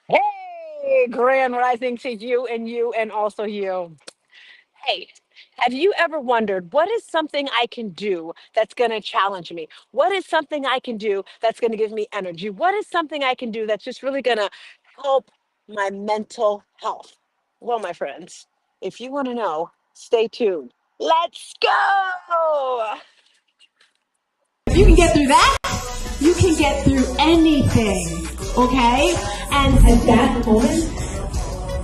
Hey, Grand Rising to you and also you. Hey, have you ever wondered what is something I can do that's going to challenge me? What is something I can do that's going to give me energy? What is something I can do that's just really going to help my mental health? Well, my friends, if you want to know, stay tuned. Let's go. If you can get through that, you can get through anything. Okay? And at that moment,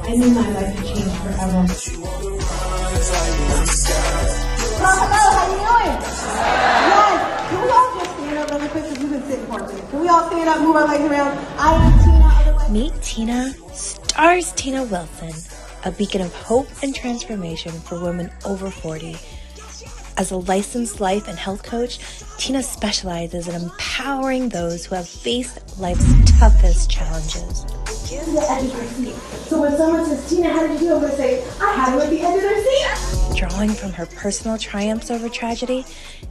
I knew my life had changed forever. Hello, how you doing? Yes. Can we all just stand up really quick because we've been sitting for a minute? Can we all stand up, move our legs around? I am Tina, otherwise. Meet Tina, StarzTina Wilson, a beacon of hope and transformation for women over 40. As a licensed life and health coach, Tina specializes in empowering those who have faced life's toughest challenges. The edge of their seat. So when someone says, Tina, how did you do? I'm going to say, I had it at the edge of their seat. Drawing from her personal triumphs over tragedy,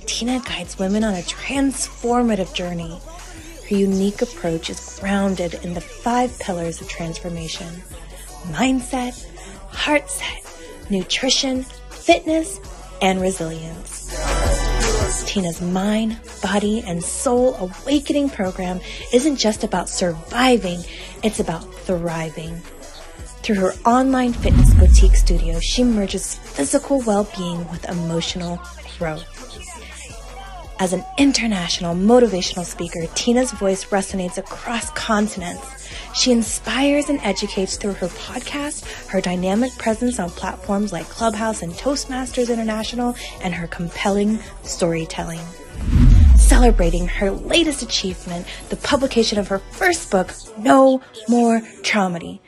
Tina guides women on a transformative journey. Her unique approach is grounded in the 5 pillars of transformation: mindset, heart set, nutrition, fitness, and resilience. Tina's mind, body, and soul awakening program isn't just about surviving, it's about thriving. Through her online fitness boutique studio, she merges physical well-being with emotional growth. As an international motivational speaker, Tina's voice resonates across continents. She inspires and educates through her podcast, her dynamic presence on platforms like Clubhouse and Toastmasters International, and her compelling storytelling. Celebrating her latest achievement, the publication of her first book, No More Traumedy,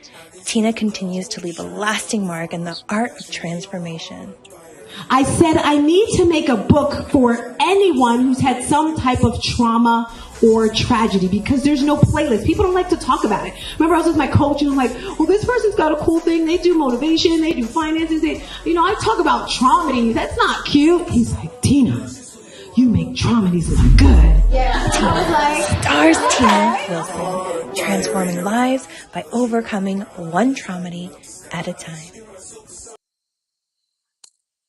Tina continues to leave a lasting mark in the art of transformation. I said I need to make a book for anyone who's had some type of trauma or tragedy because there's no playlist. People don't like to talk about it. Remember I was with my coach and I'm like, well, this person's got a cool thing. They do motivation. They do finances. I talk about traumedies. That's not cute. He's like, Tina, you make traumedies look good. Yeah. I was like, StarzTina Wilson, transforming lives by overcoming one traumedy at a time.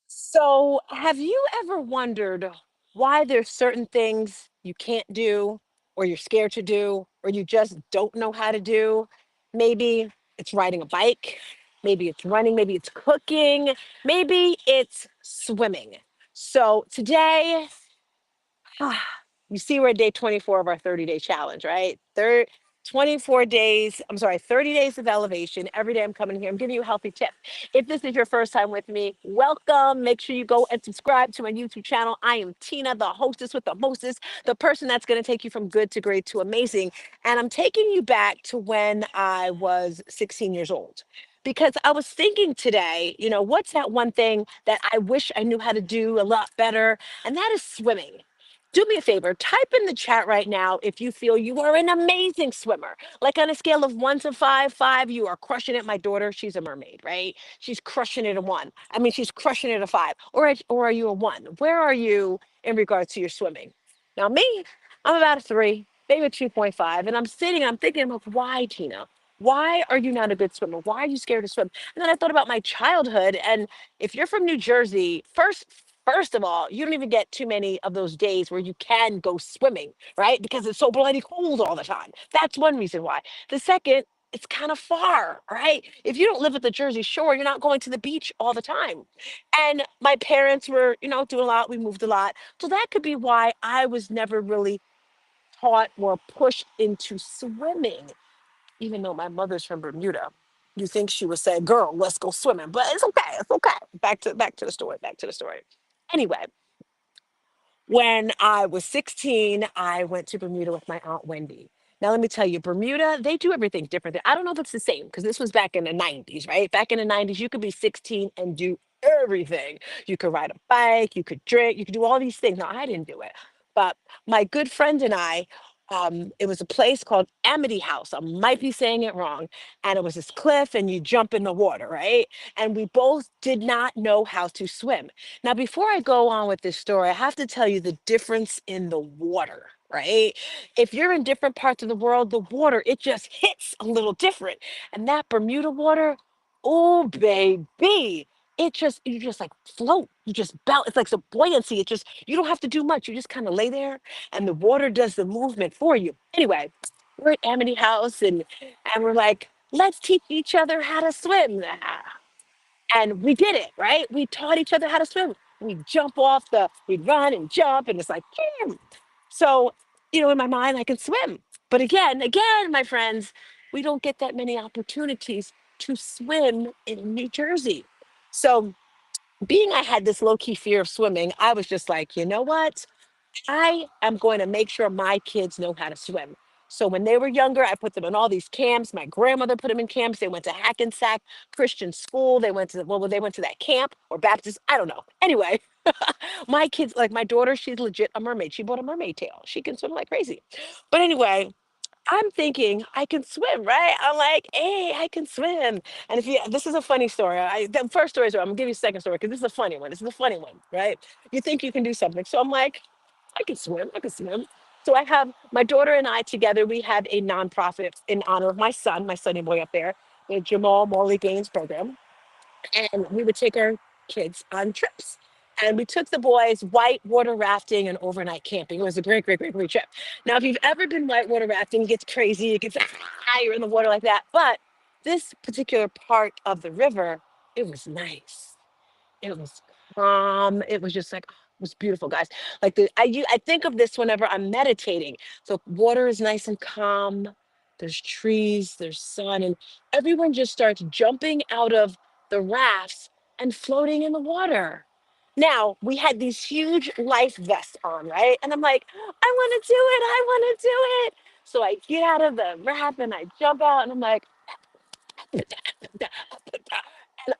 So, have you ever wondered why there's certain things you can't do, or you're scared to do, or you just don't know how to do? Maybe it's riding a bike, maybe it's running, maybe it's cooking, maybe it's swimming. So, today, you see, we're at day 24 of our 30-day challenge, right? 24 days, I'm sorry, 30 days of elevation. Every day I'm coming here, I'm giving you a healthy tip. If this is your first time with me, welcome. Make sure you go and subscribe to my YouTube channel. I am Tina, the hostess with the mostest, the person that's going to take you from good to great to amazing. And I'm taking you back to when I was 16 years old. Because I was thinking today, what's that one thing that I wish I knew how to do a lot better? And that is swimming. Do me a favor, type in the chat right now if you feel you are an amazing swimmer. Like on a scale of 1 to 5, 5, you are crushing it. My daughter, she's a mermaid, right? She's crushing it a 1. I mean, she's crushing it a 5. Or are you a 1? Where are you in regards to your swimming? Now, me, I'm about a 3, maybe a 2.5. And I'm sitting, I'm thinking, I'm like, why, Tina? Why are you not a good swimmer? Why are you scared to swim? And then I thought about my childhood. And if you're from New Jersey, First of all, you don't even get too many of those days where you can go swimming, right? Because it's so bloody cold all the time. That's one reason why. The second, it's kind of far, right? If you don't live at the Jersey Shore, you're not going to the beach all the time. And my parents were, doing a lot. We moved a lot. So that could be why I was never really taught or pushed into swimming, even though my mother's from Bermuda. You think she would say, "Girl, let's go swimming," but it's okay. It's okay. Back to the story. Back to the story. Anyway, when I was 16, I went to Bermuda with my Aunt Wendy. Now, let me tell you, Bermuda, they do everything different. I don't know if it's the same because this was back in the 90s, right? Back in the 90s, you could be 16 and do everything. You could ride a bike, you could drink, you could do all these things. Now, I didn't do it, but my good friend and I, it was a place called Amity House. I might be saying it wrong. And it was this cliff, and you jump in the water, right? And we both did not know how to swim. Now, before I go on with this story, I have to tell you the difference in the water. right? If you're in different parts of the world, the water, it just hits a little different. And that Bermuda water, oh baby, you just like float. You just bounce. It's like some buoyancy. It just you don't have to do much. You just kind of lay there and the water does the movement for you. Anyway, we're at Amity House and we're like, let's teach each other how to swim. And we did it, right? We taught each other how to swim. We'd run and jump, and it's like, "Phew." So, in my mind, I can swim. But again, my friends, we don't get that many opportunities to swim in New Jersey. So, being I had this low key fear of swimming, I was just like, you know what? I am going to make sure my kids know how to swim. So when they were younger, I put them in all these camps. My grandmother put them in camps. They went to Hackensack Christian School. They went to that camp or Baptist. I don't know. Anyway, my kids, like my daughter, she's legit a mermaid. She bought a mermaid tail. She can swim like crazy. But anyway, I'm thinking I can swim, right? I'm like, hey, I can swim. And this is a funny story. The first story is, I'm gonna give you a second story because this is a funny one. This is a funny one, right? You think you can do something. So I'm like, I can swim. I can swim. So I have my daughter and I together. We have a nonprofit in honor of my sonny boy up there, the Jamal Morley Gaines program, and we would take our kids on trips. And we took the boys white water rafting and overnight camping. It was a great, great, great, great trip. Now, if you've ever been white water rafting, it gets crazy. It gets you're in the water like that. But this particular part of the river, it was nice. It was calm. It was just like, it was beautiful, guys. Like I think of this whenever I'm meditating. So water is nice and calm. There's trees, there's sun, and everyone just starts jumping out of the rafts and floating in the water. Now we had these huge life vests on, right? And I'm like, I want to do it. I want to do it. So I get out of the raft and I jump out, and I'm like, and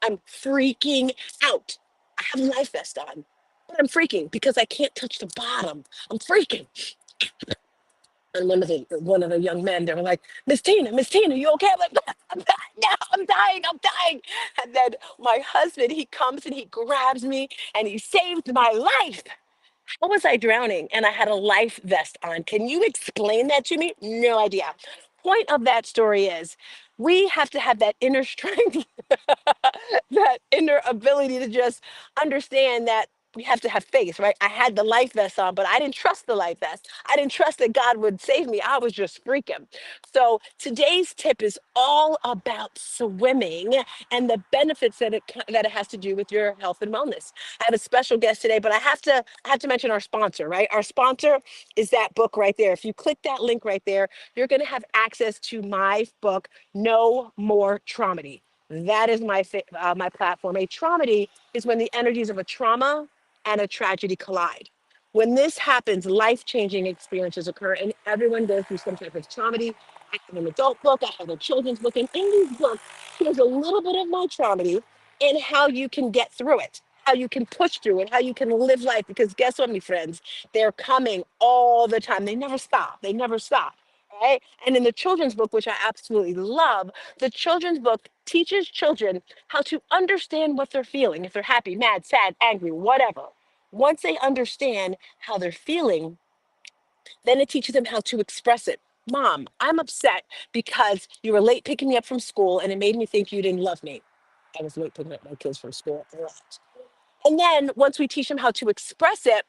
I'm freaking out. I have a life vest on, but I'm freaking because I can't touch the bottom. I'm freaking. And one of the young men, they were like, Miss Tina, you okay? I'm like, I'm dying now, I'm dying, I'm dying. And then my husband, he comes and he grabs me and he saved my life. How was I drowning and I had a life vest on? Can you explain that to me? No idea. Point of that story is we have to have that inner strength, that inner ability to just understand that we have to have faith, right? I had the life vest on, but I didn't trust the life vest. I didn't trust that God would save me. I was just freaking. So today's tip is all about swimming and the benefits that it has to do with your health and wellness. I have a special guest today, but I have to mention our sponsor, right? Our sponsor is that book right there. If you click that link right there, you're going to have access to my book, No More Traumedy. That is my platform. A traumedy is when the energies of a trauma and a tragedy collide. When this happens, life-changing experiences occur, and everyone goes through some type of traumedy. I have an adult book, I have a children's book, and in these books, here's a little bit of my traumedy and how you can get through it, how you can push through it, how you can live life. Because guess what, my friends? They're coming all the time. They never stop. They never stop. Right. And in the children's book, which I absolutely love, the children's book teaches children how to understand what they're feeling, if they're happy, mad, sad, angry, whatever. Once they understand how they're feeling, then it teaches them how to express it. Mom, I'm upset because you were late picking me up from school and it made me think you didn't love me. I was late picking up my kids from school a lot. And then once we teach them how to express it,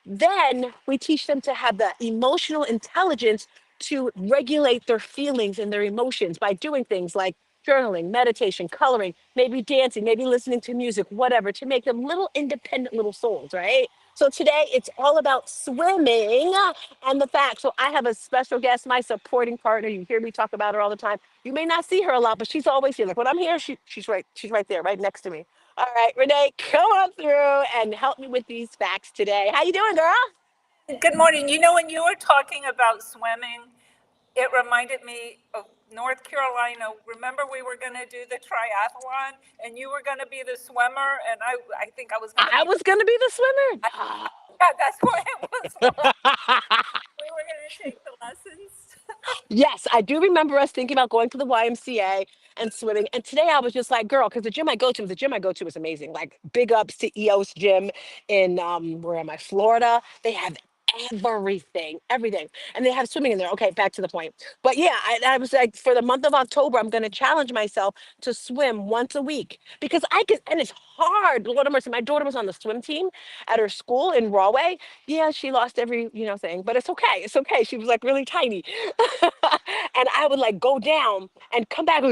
then we teach them to have the emotional intelligence to regulate their feelings and their emotions by doing things like journaling, meditation, coloring, maybe dancing, maybe listening to music, whatever, to make them little independent little souls, right? So today it's all about swimming and the fact. So I have a special guest, my supporting partner. You hear me talk about her all the time. You may not see her a lot, but she's always here. Like when I'm here, she's right there, right next to me. All right, Renee, come on through and help me with these facts today. How you doing, girl? Good morning. When you were talking about swimming, it reminded me of North Carolina. Remember, we were going to do the triathlon, and you were going to be the swimmer, and I think I was going to I be was gonna be the I, swimmer. yeah, that's what it was like. We were going to take the lessons. Yes, I do remember us thinking about going to the YMCA and swimming. And today I was just like, girl, because the gym I go to is amazing. Like big ups to EOS Gym in where am I, Florida. They have everything, everything. And they have swimming in there. Okay, back to the point. But yeah, I was like, for the month of October, I'm going to challenge myself to swim once a week because I can, and it's hard. Lord have mercy. My daughter was on the swim team at her school in Rahway. Yeah, she lost every, thing, but it's okay. It's okay. She was like really tiny. And I would like go down and come back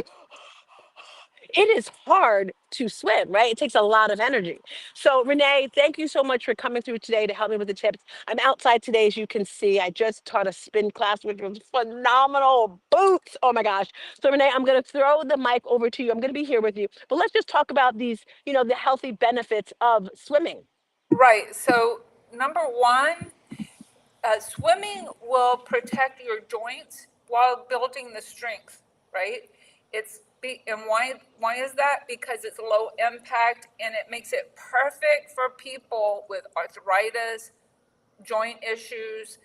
it is hard to swim, right? It takes a lot of energy. So, Renee, thank you so much for coming through today to help me with the tips. I'm outside today, as you can see. I just taught a spin class, which was phenomenal. Boots. Oh my gosh. So, Renee, I'm going to throw the mic over to you. I'm going to be here with you. But let's just talk about these, the healthy benefits of swimming. Right. So, number one, swimming will protect your joints while building the strength, right? And why is that? Because it's low impact and it makes it perfect for people with arthritis, joint issues,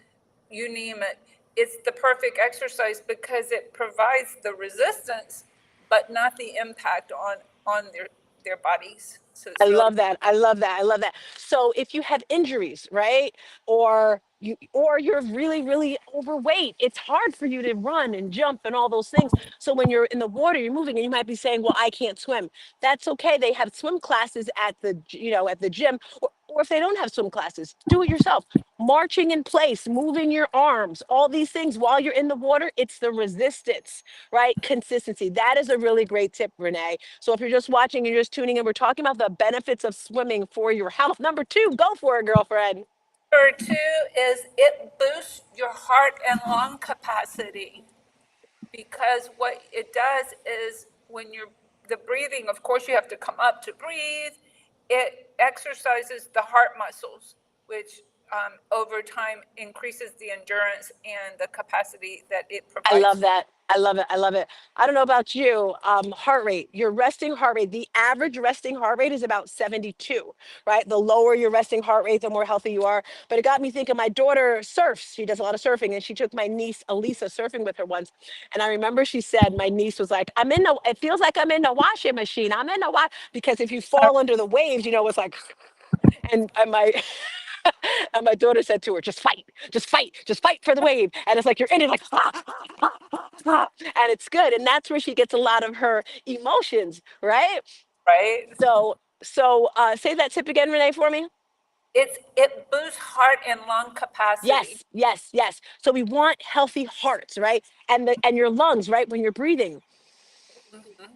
you name it. It's the perfect exercise because it provides the resistance, but not the impact on their bodies. So I it's really love that. I love that. I love that. So if you have injuries, right? Or you're really, really overweight, it's hard for you to run and jump and all those things. So when you're in the water, you're moving and you might be saying, well, I can't swim. That's okay. They have swim classes at at the gym. Or if they don't have swim classes, do it yourself. Marching in place, moving your arms, all these things while you're in the water, it's the resistance, right? Consistency. That is a really great tip, Renee. So if you're just watching, you're just tuning in, we're talking about the benefits of swimming for your health. Number two, go for it, girlfriend. number two is it boosts your heart and lung capacity because what it does is when you're the breathing, of course, you have to come up to breathe. It exercises the heart muscles, which over time increases the endurance and the capacity that it I provides love for. that. I love it. I love it. I don't know about you. Heart rate, your resting heart rate, the average resting heart rate is about 72, right? The lower your resting heart rate, the more healthy you are. But it got me thinking, my daughter surfs. She does a lot of surfing, and she took my niece, Elisa, surfing with her once. And I remember she said, my niece was like, it feels like I'm in the washing machine. I'm in the wash. Because if you fall under the waves, it's like, and my and my daughter said to her, just fight for the wave. And it's like you're in it like and it's good. And that's where she gets a lot of her emotions, right? Right? So say that tip again, Renee, for me. It boosts heart and lung capacity. Yes, yes, yes. So we want healthy hearts, right? And your lungs, right? When you're breathing. Mhm.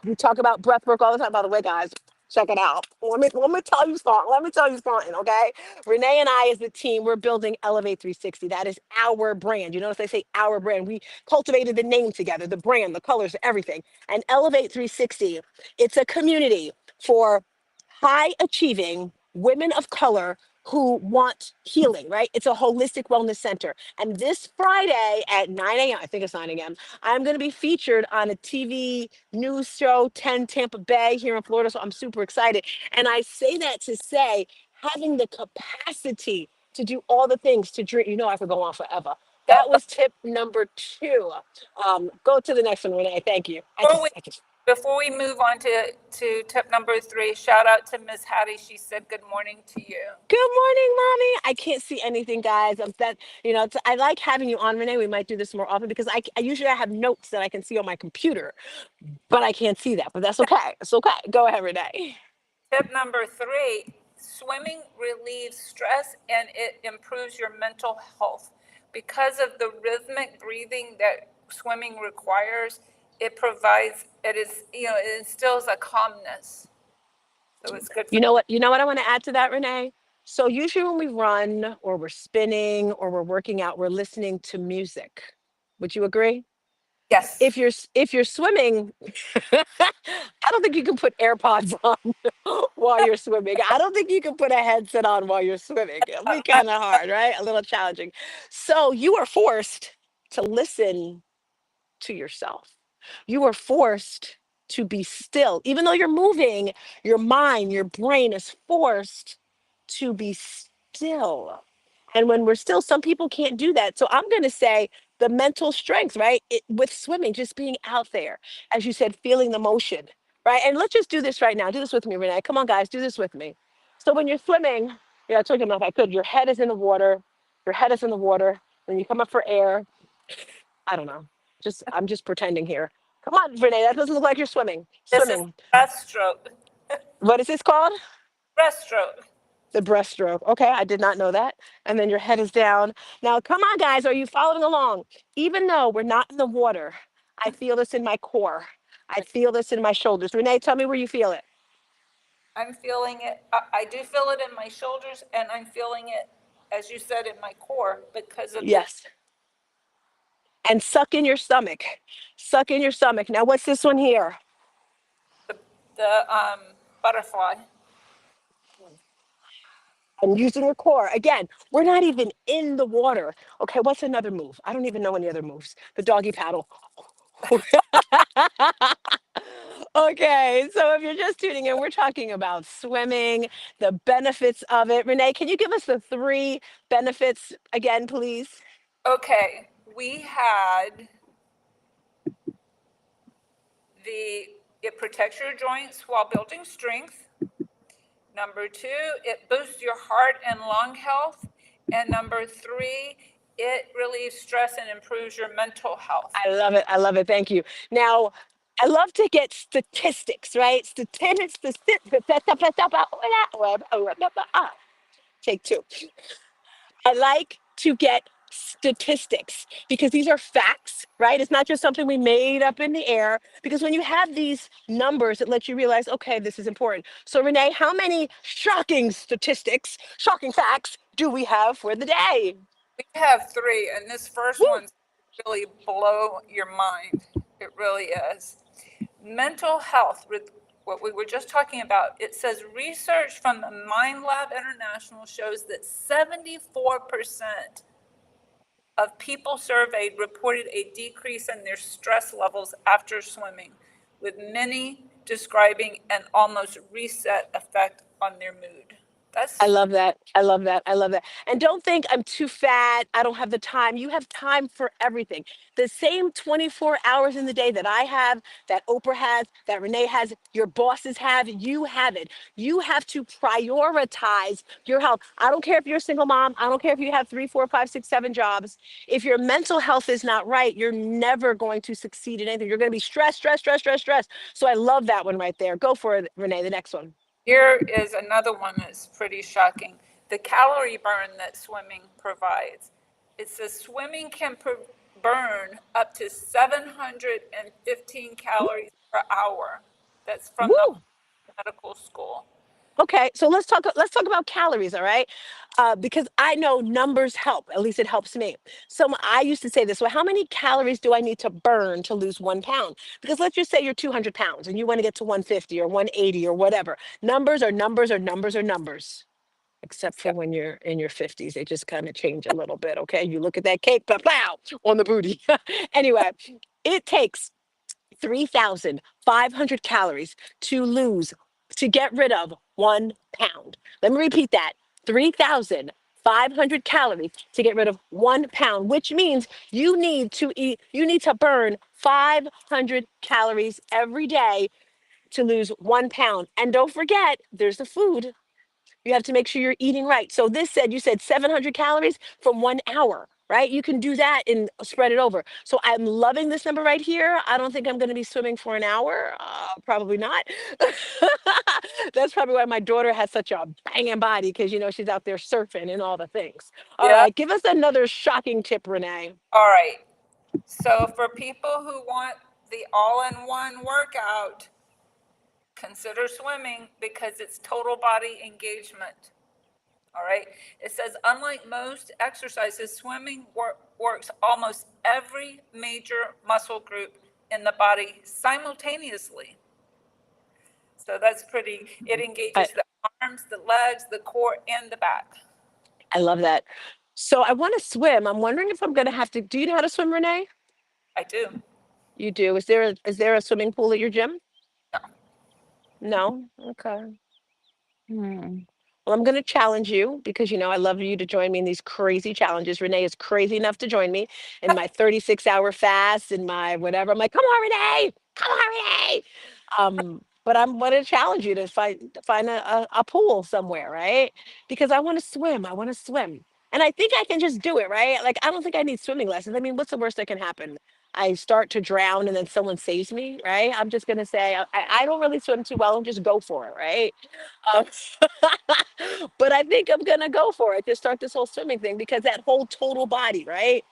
We talk about breath work all the time. By the way, guys, check it out. Let me tell you something. Let me tell you something, okay? Renee and I, as a team, we're building Elevate 360. That is our brand. You notice they say our brand. We cultivated the name together, the brand, the colors, everything. And Elevate 360, it's a community for high achieving women of color who want healing, right? It's a holistic wellness center. And this Friday at 9 a.m., I think it's 9 a.m., I'm going to be featured on a TV news show, 10 Tampa Bay here in Florida. So I'm super excited. And I say that to say, having the capacity to do all the things to drink, I could go on forever. Yeah, That was tip number two. Go to the next one, Renee. Thank you. before we before we move on to tip number three, shout out to Miss Hattie. She said good morning to you. Good morning, mommy. I can't see anything, guys. I like having you on, Renee. We might do this more often because I usually I have notes that I can see on my computer, but I can't see that. But that's okay. It's okay. Go ahead, Renee. Tip number three, swimming relieves stress and it improves your mental health. Because of the rhythmic breathing that swimming requires, it instills a calmness. So it's good for You know what? You know what I want to add to that, Renee? So usually when we run or we're spinning or we're working out, we're listening to music. Would you agree? yes. If you're swimming, I don't think you can put AirPods on while you're swimming. I don't think you can put a headset on while you're swimming. It'll be kind of hard, right? A little challenging. So you are forced to listen to yourself. You are forced to be still. Even though you're moving, your mind, your brain is forced to be still. And when we're still, some people can't do that. So I'm going to say the mental strength, right? With swimming, just being out there, as you said, feeling the motion, right? And let's just do this right now. Do this with me, Renee. Come on, guys, do this with me. So when you're swimming, Yeah, I took enough. I could. Your head is in the water. Your head is in the water. Then you come up for air. I don't know. Just I'm just pretending here. Come on, Renee. That doesn't look like you're swimming. This is Swimming. breaststroke. What is this called? Breaststroke. The breaststroke. Okay, I did not know that. And then your head is down. Now, come on, guys. Are you following along? Even though we're not in the water, I feel this in my core. I feel this in my shoulders. Renee, tell me where you feel it. I'm feeling it. I do feel it in my shoulders, and I'm feeling it, as you said, in my core because of this. Yes. And suck in your stomach. Suck in your stomach. Now, what's this one here? The, the butterfly. And using your core. Again, we're not even in the water. Okay, what's another move? I don't even know any other moves. The doggy paddle. Okay, so if you're just tuning in, we're talking about swimming, the benefits of it. Renee, can you give us the three benefits again, please? Okay, we had the it protects your joints while building strength. Number two, it boosts your heart and lung health. And number three, it relieves stress and improves your mental health. I love it. I love it. Thank you. Now, I love to get statistics, right? Statistics. Take two. I like to get statistics because these are facts, right? It's not just something we made up in the air. Because when you have these numbers, it lets you realize, okay, this is important. So, Renee, how many shocking statistics, shocking facts do we have for the day? We have three, and this first Woo! one's really blow your mind. It really is. Mental health, with what we were just talking about, it says research from the Mind Lab International shows that 74% of people surveyed reported a decrease in their stress levels after swimming, with many describing an almost reset effect on their mood. I That's love that. I love that. I love that. And don't think I'm too fat. I don't have the time. You have time for everything. The same 24 hours in the day that I have, that Oprah has, that Renee has, your bosses have, you have it. You have to prioritize your health. I don't care if you're a single mom. I don't care if you have three, four, five, six, seven jobs. If your mental health is not right, you're never going to succeed in anything. You're going to be stressed, stressed, stressed, stressed, stressed. So I love that one right there. Go for it, Renee, the next one. Here is another one that's pretty shocking. The calorie burn that swimming provides. It says swimming can burn up to 715 calories per hour. That's from the Woo! medical school. Okay, so let's talk about calories, all right? Because I know numbers help. At least it helps me. So I used to say this. Well, how many calories do I need to burn to lose 1 pound? Because let's just say you're 200 pounds and you want to get to 150 or 180 or whatever. Numbers are numbers are numbers are numbers. Except for Yeah. when you're in your 50s, they just kind of change a little bit. Okay, you look at that cake, pow, pow, on the booty. Anyway, it takes 3,500 calories to lose, to get rid of 1 pound. Let me repeat that 3,500 calories to get rid of 1 pound, which means you need to burn 500 calories every day to lose 1 pound. And don't forget, there's the food. You have to make sure you're eating right. So this said, you said 700 calories from 1 hour, right? You can do that and spread it over. So I'm loving this number right here. I don't think I'm going to be swimming for an hour. Probably not. That's probably why my daughter has such a banging body because, she's out there surfing and all the things. All Yeah. right. Give us another shocking tip, Renee. All right. So for people who want the all-in-one workout, consider swimming because it's total body engagement. All right. It says, unlike most exercises, swimming works almost every major muscle group in the body simultaneously. So that's pretty, it I, engages the arms, the legs, the core, and the back. I love that. So I want to swim. I'm wondering if I'm going to have to. Do you know how to swim, Renee? I do. You do. Is there a swimming pool at your gym? No. No. Okay. Hmm. Well, I'm going to challenge you because I love you to join me in these crazy challenges. Renee is crazy enough to join me in my 36-hour fast and my whatever. I'm like, come on, Renee, come on, Renee. but I'm going to challenge you to find a pool somewhere, right? Because I want to swim. I want to swim. And I think I can just do it, right? Like, I don't think I need swimming lessons. I mean, what's the worst that can happen? I start to drown and then someone saves me, right? I'm just going to say, I don't really swim too well and just go for it, right? Um, but I think I'm going to go for it to start this whole swimming thing because that whole total body, right?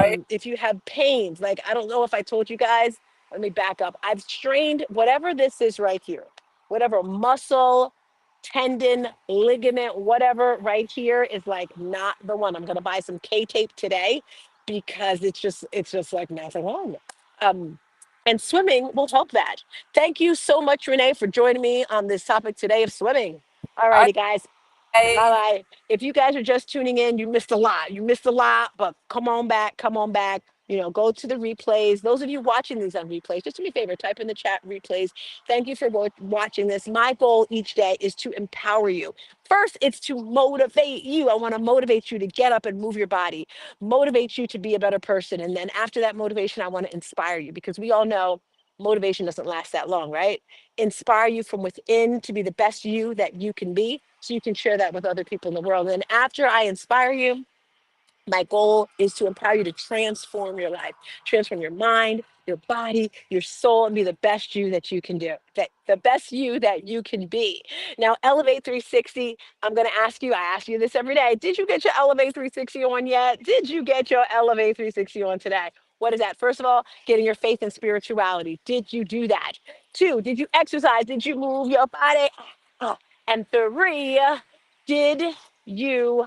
Right. If you have pains, like, I don't know if I told you guys, let me back up. I've strained whatever this is right here, whatever muscle, tendon, ligament, whatever right here is like not the one. I'm gonna buy some K tape today because it's just like nothing wrong. Um, and swimming will help that. Thank you so much, Renee, for joining me on this topic today of swimming. All I, righty, guys. All I right. If you guys are just tuning in, you missed a lot. You missed a lot, but come on back. Come on back. Go to the replays. Those of you watching these on replays, just do me a favor, type in the chat replays. Thank you for watching this. My goal each day is to empower you. First, it's to motivate you. I want to motivate you to get up and move your body, motivate you to be a better person. And then after that motivation, I want to inspire you because we all know motivation doesn't last that long, right? Inspire you from within to be the best you that you can be so you can share that with other people in the world. And after I inspire you, my goal is to empower you to transform your life, transform your mind, your body, your soul, and be the best you that you can do, that the best you that you can be. Now, Elevate 360, I'm going to ask you, I ask you this every day. Did you get your Elevate 360 on yet? Did you get your Elevate 360 on today? What is that? First of all, getting your faith and spirituality. Did you do that? Two, did you exercise? Did you move your body? Oh, and three, did you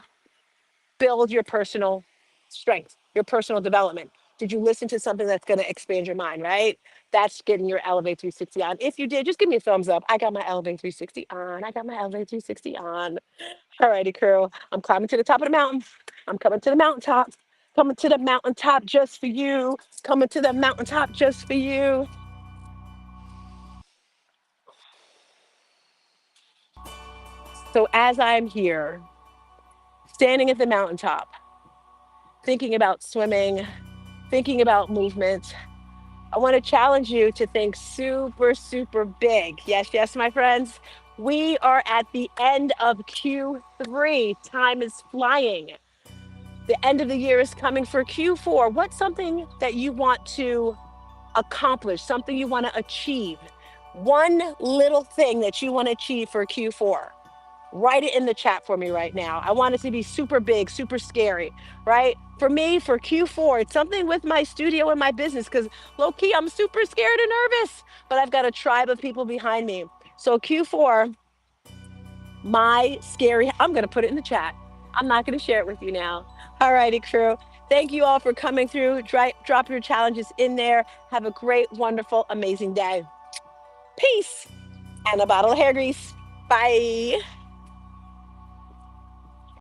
build your personal strength, your personal development? Did you listen to something that's going to expand your mind, right? That's getting your Elevate 360 on. If you did, just give me a thumbs up. I got my Elevate 360 on. I got my Elevate 360 on. All righty, crew. I'm climbing to the top of the mountain. I'm coming to the mountaintop. Coming to the mountaintop just for you. Coming to the mountaintop just for you. So as I'm here, standing at the mountaintop, thinking about swimming, thinking about movement, I want to challenge you to think super, super big. Yes, yes, my friends. We are at the end of Q3. Time is flying. The end of the year is coming for Q4. What's something that you want to accomplish, something you want to achieve? One little thing that you want to achieve for Q4. Write it in the chat for me right now. I want it to be super big, super scary, right? For me, for Q4, it's something with my studio and my business because low key, I'm super scared and nervous, but I've got a tribe of people behind me. So Q4, I'm going to put it in the chat. I'm not going to share it with you now. All righty, crew. Thank you all for coming through. Drop your challenges in there. Have a great, wonderful, amazing day. Peace and a bottle of hair grease. Bye.